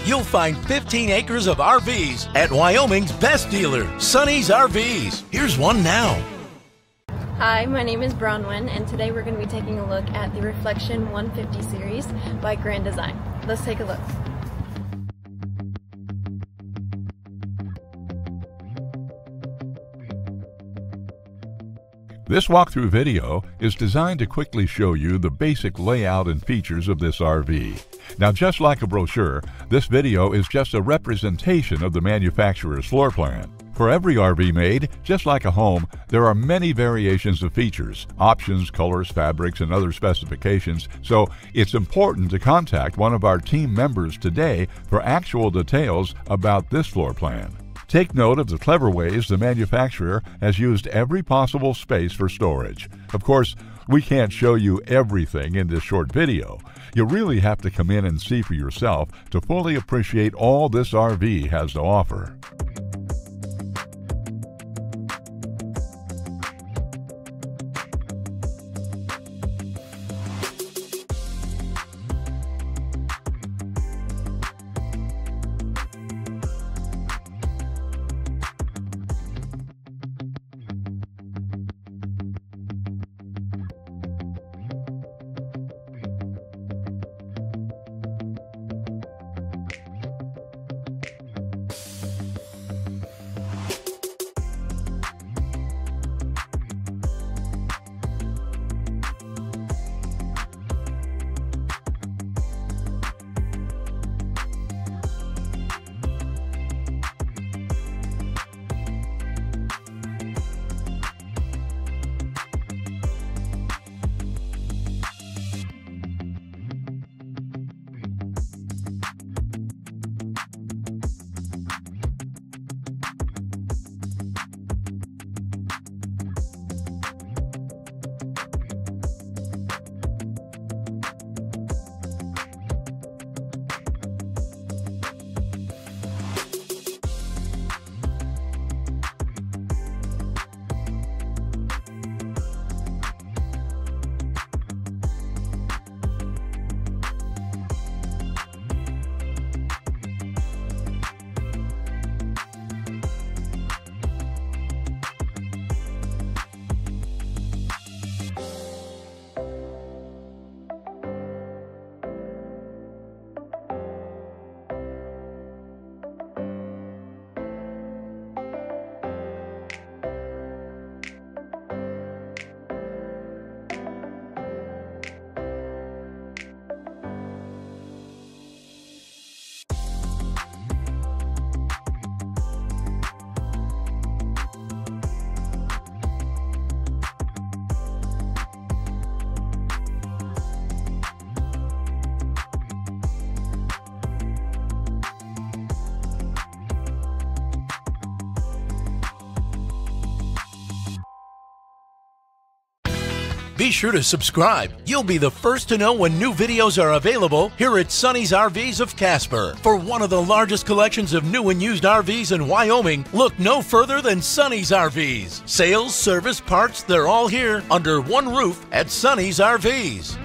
you'll find 15 acres of RVs at Wyoming's best dealer, Sonny's RVs. Here's one now. Hi, my name is Bronwyn, and today we're going to be taking a look at the Reflection 150 series by Grand Design. Let's take a look. This walkthrough video is designed to quickly show you the basic layout and features of this RV. Now, just like a brochure, this video is just a representation of the manufacturer's floor plan. For every RV made, just like a home, there are many variations of features, options, colors, fabrics, and other specifications, so it's important to contact one of our team members today for actual details about this floor plan. Take note of the clever ways the manufacturer has used every possible space for storage. Of course, we can't show you everything in this short video. You really have to come in and see for yourself to fully appreciate all this RV has to offer. Be sure to subscribe. You'll be the first to know when new videos are available here at Sonny's RVs of Casper. For one of the largest collections of new and used RVs in Wyoming, look no further than Sonny's RVs. Sales, service, parts, they're all here under one roof at Sonny's RVs.